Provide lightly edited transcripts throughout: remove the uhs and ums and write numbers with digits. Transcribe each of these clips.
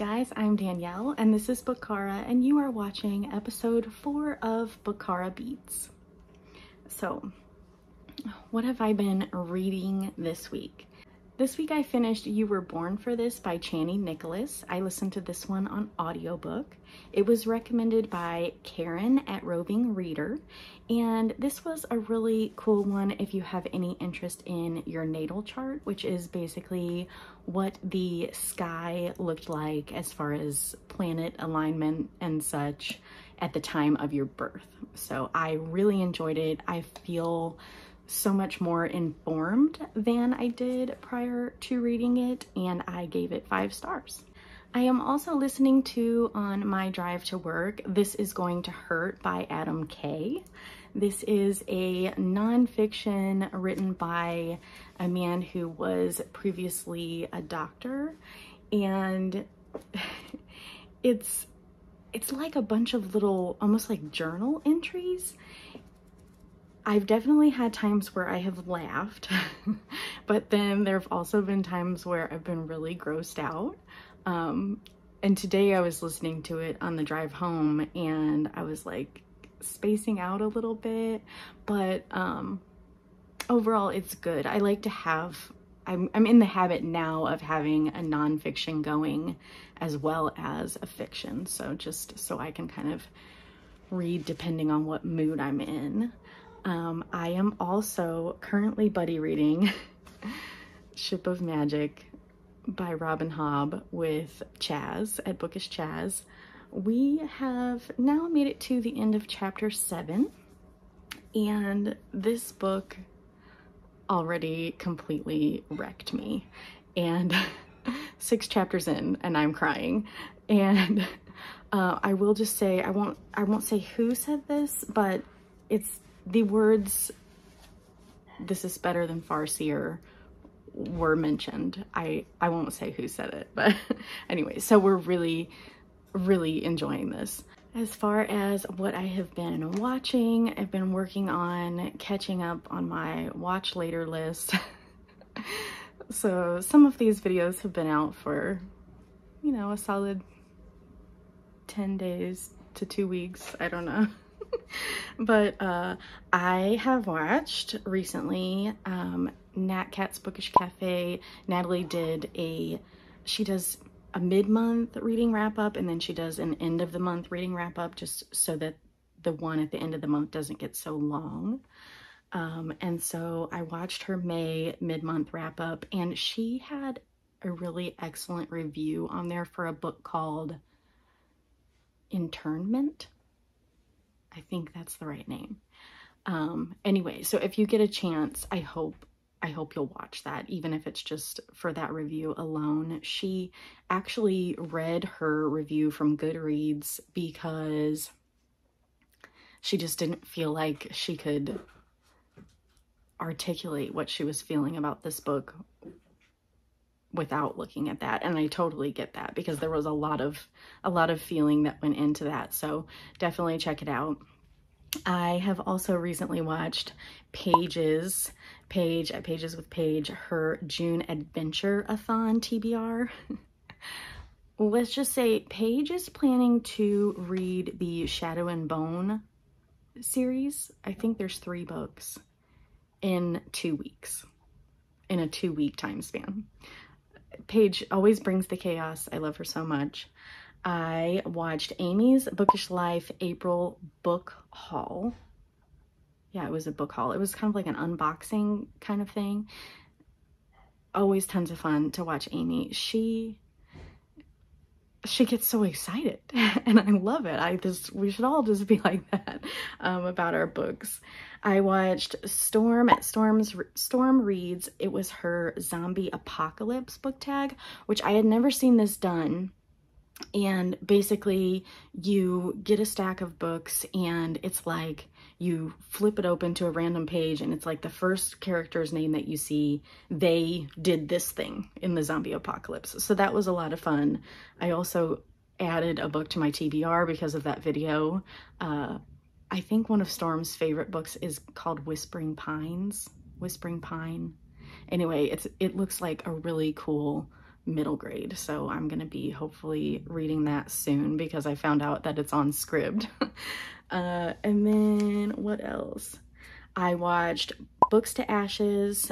guys, I'm Danielle and this is Bookchara and you are watching episode 4 of Bookchara Beats. So, what have I been reading this week? This week I finished You Were Born for This by Chani Nicholas. I listened to this one on audiobook. It was recommended by Karen at Roving Reader, and this was a really cool one if you have any interest in your natal chart, which is basically what the sky looked like as far as planet alignment and such at the time of your birth. So I really enjoyed it. I feel so much more informed than I did prior to reading it, and I gave it 5 stars. I am also listening to, on my drive to work, This Is Going to Hurt by Adam Kay. This is a nonfiction written by a man who was previously a doctor, and it's like a bunch of little, almost like journal entries. I've definitely had times where I have laughed, but then there have also been times where I've been really grossed out. And today I was listening to it on the drive home and I was like spacing out a little bit, but overall it's good. I like to have, I'm in the habit now of having a nonfiction going as well as a fiction. So just so I can kind of read depending on what mood I'm in. I am also currently buddy reading Ship of Magic by Robin Hobb with Chaz at Bookish Chaz. We have now made it to the end of chapter 7, and this book already completely wrecked me. And 6 chapters in and I'm crying. And I will just say, I won't say who said this, but it's the words, "This is better than Farseer," were mentioned. I won't say who said it, but anyway, so we're really enjoying this. As far as what I have been watching, I've been working on catching up on my watch later list. So some of these videos have been out for, you know, a solid 10 days to 2 weeks, I don't know. But I have watched recently Nat Cat's Bookish Cafe. Natalie she does a mid-month reading wrap-up, and then she does an end-of-the-month reading wrap-up, just so that the one at the end of the month doesn't get so long. And so I watched her May mid-month wrap-up, and she had a really excellent review on there for a book called Internment. I think that's the right name. Anyway, so if you get a chance, I hope you'll watch that, even if it's just for that review alone. She actually read her review from Goodreads because she just didn't feel like she could articulate what she was feeling about this book without looking at that. And I totally get that, because there was a lot of feeling that went into that. So definitely check it out. I have also recently watched Paige at Pages with Paige, her June Adventure-a-thon TBR. Let's just say Paige is planning to read the Shadow and Bone series. I think there's 3 books in 2 weeks, in a 2-week time span. Paige always brings the chaos. I love her so much. I watched Amy's Bookish Life April book haul. Yeah, it was a book haul. It was kind of like an unboxing kind of thing. Always tons of fun to watch Amy. She gets so excited and I love it. We should all just be like that about our books. I watched Storm at Storm Reads. It was her Zombie Apocalypse book tag, which I had never seen this done. And basically you get a stack of books and it's like you flip it open to a random page and it's like the first character's name that you see, they did this thing in the zombie apocalypse. So that was a lot of fun. I also added a book to my TBR because of that video. I think one of Storm's favorite books is called Whispering Pine. Anyway, it looks like a really cool middle grade. So I'm gonna be hopefully reading that soon because I found out that it's on Scribd. And then what else? I watched Books to Ashes.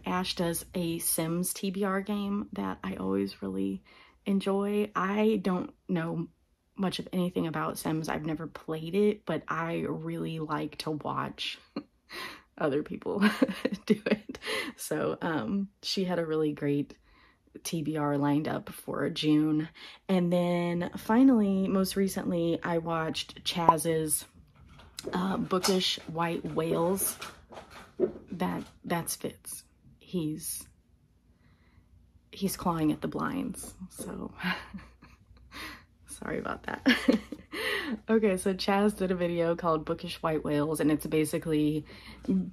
Ash does a Sims TBR game that I always really enjoy. I don't know much of anything about Sims. I've never played it, but I really like to watch other people do it. So she had a really great TBR lined up for June. And then finally, most recently, I watched Chaz's Bookish White Whales. That's Fitz. He's clawing at the blinds, so sorry about that. Okay, so Chaz did a video called Bookish White Whales, and it's basically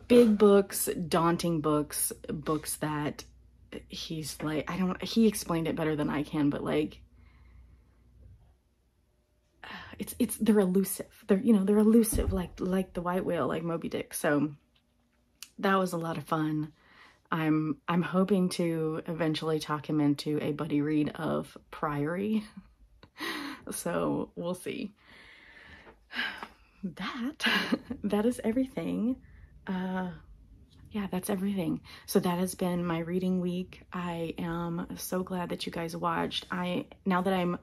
big books, daunting books, books that he's like, he explained it better than I can, but like, they're elusive. They're elusive, like the white whale, like Moby Dick. So that was a lot of fun. I'm hoping to eventually talk him into a buddy read of Priory. So we'll see. That is everything. Yeah, that's everything. So that has been my reading week. I am so glad that you guys watched. Now that I'm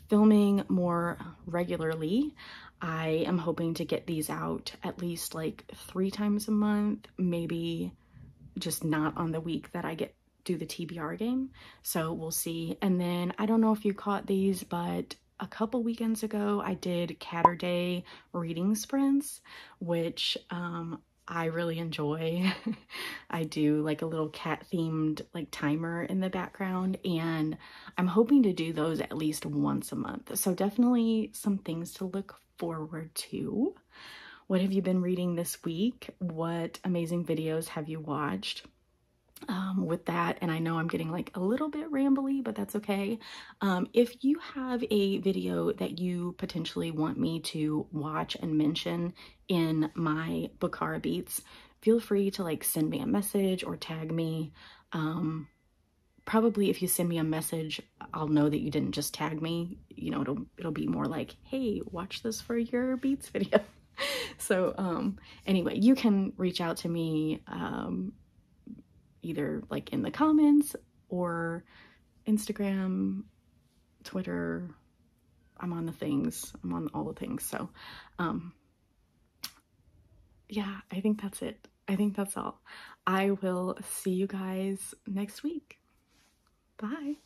filming more regularly, I am hoping to get these out at least like 3 times a month, maybe just not on the week that I do the TBR game. So we'll see. And then I don't know if you caught these, but a couple weekends ago I did Catterday reading sprints, which I really enjoy. I do like a little cat themed like timer in the background, and I'm hoping to do those at least once a month. So definitely some things to look forward to. What have you been reading this week? What amazing videos have you watched? With that, and I know I'm getting like a little bit rambly, but that's okay. If you have a video that you potentially want me to watch and mention in my Bookchara Beats, feel free to like send me a message or tag me. Probably if you send me a message, I'll know that you didn't just tag me. You know, it'll be more like, hey, watch this for your Beats video. So anyway, you can reach out to me either like in the comments or Instagram, Twitter. I'm on the things. I'm on all the things. So yeah, I think that's it. I think that's all. I will see you guys next week. Bye.